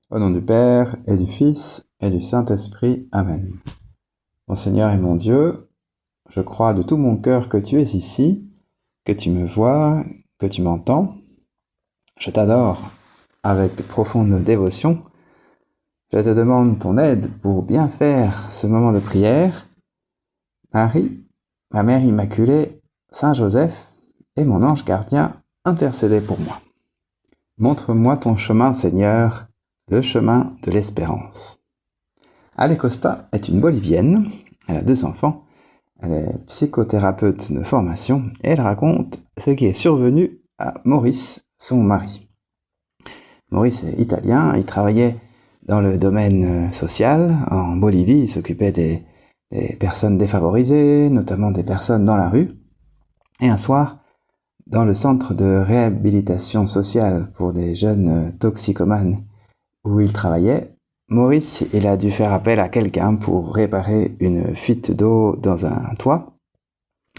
Au nom du Père, et du Fils, et du Saint-Esprit. Amen. Mon Seigneur et mon Dieu, je crois de tout mon cœur que tu es ici, que tu me vois, que tu m'entends. Je t'adore avec profonde dévotion. Je te demande ton aide pour bien faire ce moment de prière. Marie, ma Mère Immaculée, Saint Joseph et mon ange gardien, intercédez pour moi. Montre-moi ton chemin, Seigneur, le chemin de l'espérance. Ale Costa est une Bolivienne, elle a 2 enfants, elle est psychothérapeute de formation et elle raconte ce qui est survenu à Maurice, son mari. Maurice est italien, il travaillait dans le domaine social en Bolivie, il s'occupait des personnes défavorisées, notamment des personnes dans la rue. Et un soir, dans le centre de réhabilitation sociale pour des jeunes toxicomanes où il travaillait, Maurice, il a dû faire appel à quelqu'un pour réparer une fuite d'eau dans un toit.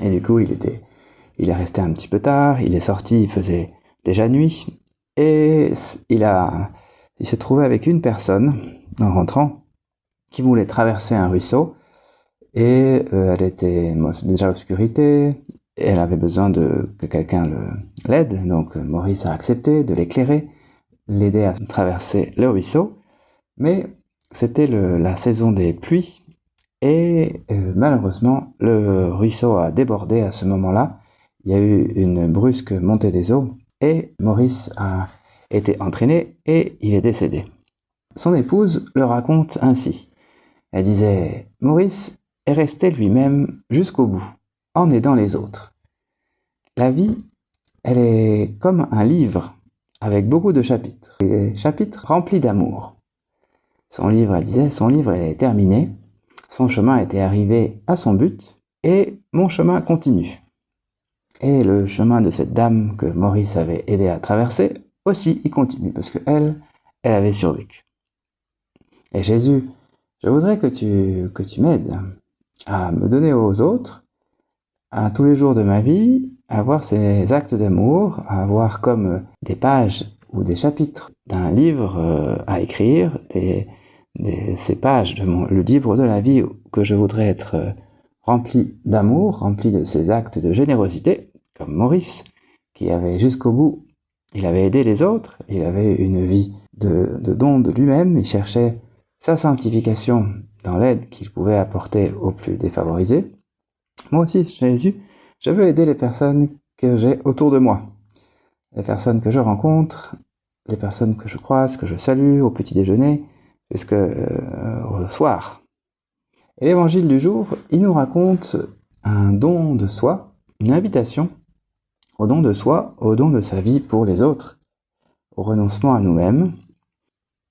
Et du coup, il est resté un petit peu tard, il est sorti, il faisait déjà nuit. Et il s'est trouvé avec une personne, en rentrant, qui voulait traverser un ruisseau. Et elle était déjà l'obscurité, et elle avait besoin que quelqu'un l'aide. Donc Maurice a accepté de l'éclairer, l'aider à traverser le ruisseau. Mais c'était la saison des pluies et malheureusement le ruisseau a débordé à ce moment-là. Il y a eu une brusque montée des eaux et Maurice a été entraîné et il est décédé. Son épouse le raconte ainsi. Elle disait « Maurice est resté lui-même jusqu'au bout, en aidant les autres. La vie, elle est comme un livre avec beaucoup de chapitres, des chapitres remplis d'amour. Son livre, elle disait, son livre est terminé, son chemin était arrivé à son but, et mon chemin continue. Et le chemin de cette dame que Maurice avait aidé à traverser, aussi il continue, parce qu'elle avait survécu. Et Jésus, je voudrais que tu m'aides à me donner aux autres, à tous les jours de ma vie, à voir ces actes d'amour, à voir comme des pages ou des chapitres d'un livre à écrire, ces pages le livre de la vie que je voudrais être rempli d'amour, rempli de ces actes de générosité, comme Maurice, qui avait jusqu'au bout, il avait aidé les autres, il avait une vie de don de lui-même, il cherchait sa sanctification dans l'aide qu'il pouvait apporter aux plus défavorisés. Moi aussi, Jésus, je veux aider les personnes que j'ai autour de moi, les personnes que je rencontre, les personnes que je croise, que je salue au petit déjeuner, jusqu'au soir. Et l'évangile du jour, il nous raconte un don de soi, une invitation au don de soi, au don de sa vie pour les autres, au renoncement à nous-mêmes.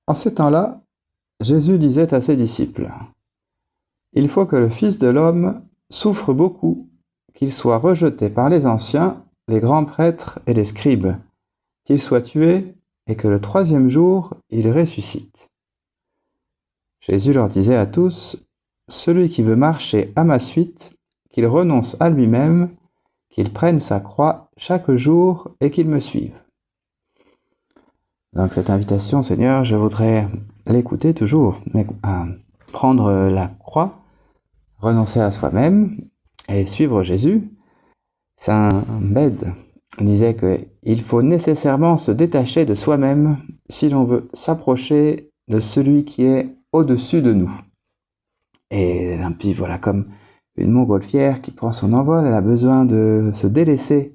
En ce temps-là, Jésus disait à ses disciples, « Il faut que le Fils de l'homme souffre beaucoup, qu'il soit rejeté par les anciens, les grands prêtres et les scribes, qu'il soit tué et que le 3e jour, il ressuscite. » Jésus leur disait à tous, « Celui qui veut marcher à ma suite, qu'il renonce à lui-même, qu'il prenne sa croix chaque jour et qu'il me suive. » Donc cette invitation, Seigneur, je voudrais l'écouter toujours, à prendre la croix, renoncer à soi-même et suivre Jésus. Saint Bède disait qu'il faut nécessairement se détacher de soi-même si l'on veut s'approcher de celui qui est au-dessus de nous. Et puis voilà, comme une montgolfière qui prend son envol, elle a besoin de se délaisser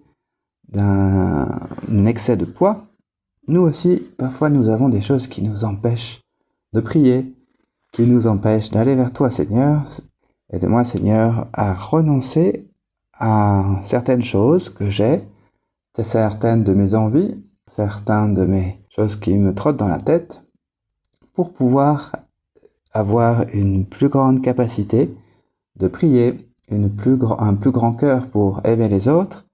d'un excès de poids. Nous aussi, parfois, nous avons des choses qui nous empêchent de prier, qui nous empêchent d'aller vers toi, Seigneur. Aide-moi, Seigneur, à renoncer à certaines choses que j'ai, certaines de mes envies, certaines de mes choses qui me trottent dans la tête, pour pouvoir avoir une plus grande capacité de prier, un plus grand cœur pour aimer les autres,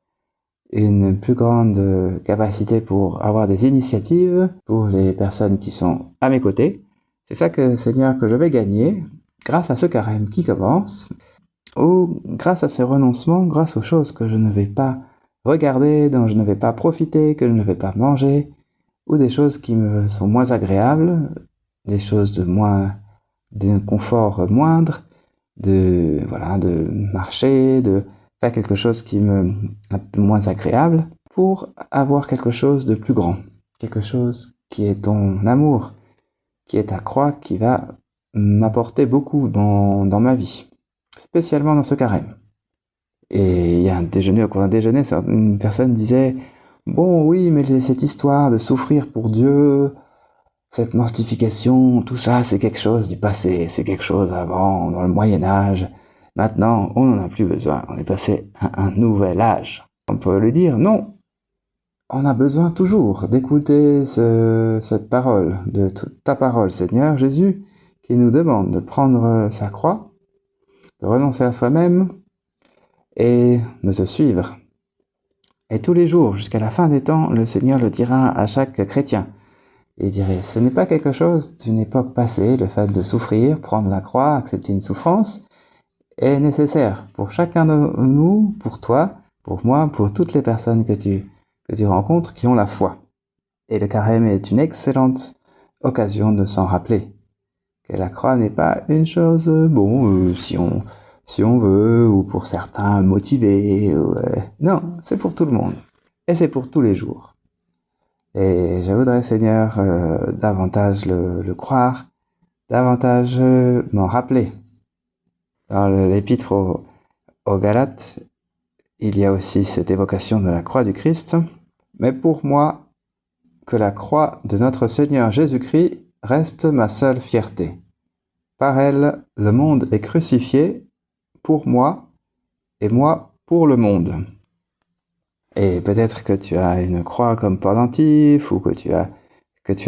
une plus grande capacité pour avoir des initiatives pour les personnes qui sont à mes côtés. C'est ça Seigneur, que je vais gagner grâce à ce carême qui commence, ou grâce à ce renoncement, grâce aux choses que je ne vais pas regarder, dont je ne vais pas profiter, que je ne vais pas manger, ou des choses qui me sont moins agréables. des choses d'un confort moindre, de marcher, de faire quelque chose qui me un peu moins agréable, pour avoir quelque chose de plus grand, quelque chose qui est ton amour, qui est ta croix, qui va m'apporter beaucoup dans ma vie, spécialement dans ce carême. Et il y a au cours d'un déjeuner, une personne disait « Bon, oui, mais cette histoire de souffrir pour Dieu, cette mortification, tout ça, c'est quelque chose du passé, c'est quelque chose avant, dans le Moyen-Âge. Maintenant, on n'en a plus besoin, on est passé à un nouvel âge. » On peut lui dire « Non, on a besoin toujours d'écouter cette parole, de ta parole, Seigneur Jésus, qui nous demande de prendre sa croix, de renoncer à soi-même, et de te suivre. Et tous les jours, jusqu'à la fin des temps, le Seigneur le dira à chaque chrétien. Il dirait, ce n'est pas quelque chose d'une époque passée, le fait de souffrir, prendre la croix, accepter une souffrance, est nécessaire pour chacun de nous, pour toi, pour moi, pour toutes les personnes que tu rencontres qui ont la foi. Et le carême est une excellente occasion de s'en rappeler. Que la croix n'est pas une chose, si on veut, ou pour certains motivés. Non, c'est pour tout le monde. Et c'est pour tous les jours. Et je voudrais, Seigneur, davantage le croire, davantage m'en rappeler. Dans l'épître aux Galates, il y a aussi cette évocation de la croix du Christ. Mais pour moi, que la croix de notre Seigneur Jésus-Christ reste ma seule fierté. Par elle, le monde est crucifié pour moi et moi pour le monde. Et peut-être que tu as une croix comme pendentif, ou que tu as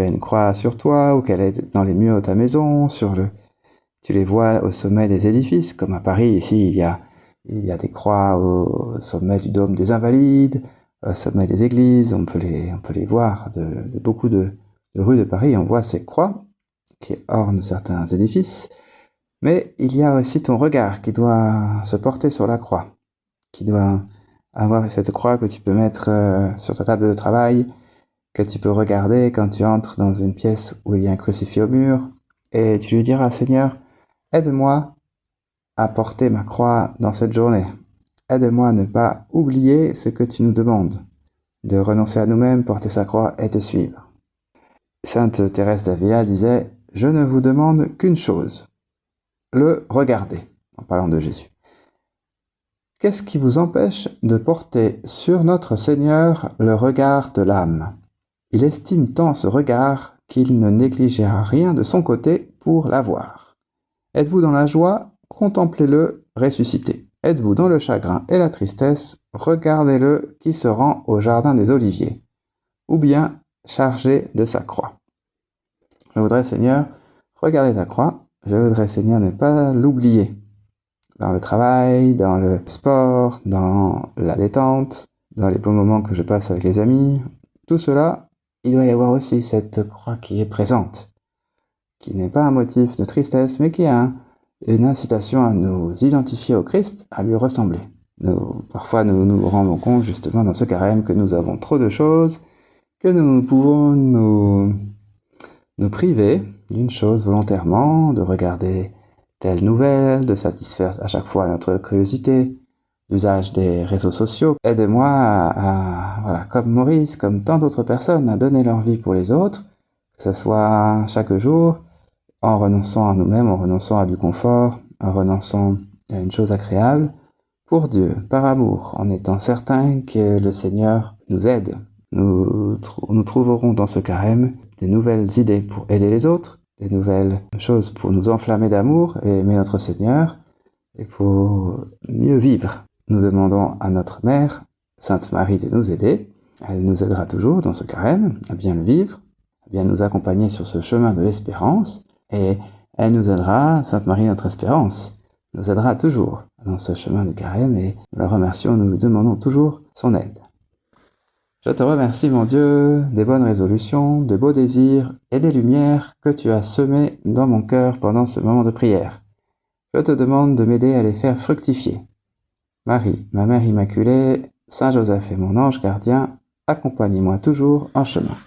une croix sur toi, ou qu'elle est dans les murs de ta maison, tu les vois au sommet des édifices, comme à Paris, ici, il y a des croix au sommet du dôme des Invalides, au sommet des églises, on peut les voir de beaucoup de rues de Paris, on voit ces croix qui ornent certains édifices. Mais il y a aussi ton regard qui doit se porter sur la croix, qui doit avoir cette croix que tu peux mettre sur ta table de travail, que tu peux regarder quand tu entres dans une pièce où il y a un crucifix au mur, et tu lui diras, Seigneur, aide-moi à porter ma croix dans cette journée. Aide-moi à ne pas oublier ce que tu nous demandes, de renoncer à nous-mêmes, porter sa croix et te suivre. Sainte Thérèse d'Avila disait, je ne vous demande qu'une chose, le regarder, en parlant de Jésus. Qu'est-ce qui vous empêche de porter sur notre Seigneur le regard de l'âme? Il estime tant ce regard qu'il ne négligera rien de son côté pour l'avoir. Êtes-vous dans la joie? Contemplez-le ressuscité. Êtes-vous dans le chagrin et la tristesse? Regardez-le qui se rend au jardin des Oliviers, ou bien chargé de sa croix. Je voudrais, Seigneur, regarder ta croix. Je voudrais, Seigneur, ne pas l'oublier. Dans le travail, dans le sport, dans la détente, dans les bons moments que je passe avec les amis, tout cela, il doit y avoir aussi cette croix qui est présente, qui n'est pas un motif de tristesse, mais qui est une incitation à nous identifier au Christ, à lui ressembler. Parfois, nous nous rendons compte justement dans ce carême que nous avons trop de choses, que nous pouvons nous priver d'une chose volontairement, de regarder telle nouvelle, de satisfaire à chaque fois notre curiosité, l'usage des réseaux sociaux. Aide-moi à, comme Maurice, comme tant d'autres personnes, à donner leur vie pour les autres, que ce soit chaque jour, en renonçant à nous-mêmes, en renonçant à du confort, en renonçant à une chose agréable, pour Dieu, par amour, en étant certain que le Seigneur nous aide. Nous trouverons dans ce carême des nouvelles idées pour aider les autres, des nouvelles choses pour nous enflammer d'amour et aimer notre Seigneur, et pour mieux vivre. Nous demandons à notre Mère, Sainte Marie, de nous aider. Elle nous aidera toujours dans ce carême à bien le vivre, à bien nous accompagner sur ce chemin de l'espérance, et elle nous aidera, Sainte Marie, notre espérance, nous aidera toujours dans ce chemin de carême, et nous la remercions, nous lui demandons toujours son aide. Je te remercie, mon Dieu, des bonnes résolutions, de beaux désirs et des lumières que tu as semées dans mon cœur pendant ce moment de prière. Je te demande de m'aider à les faire fructifier. Marie, ma Mère Immaculée, Saint Joseph et mon ange gardien, accompagnez-moi toujours en chemin.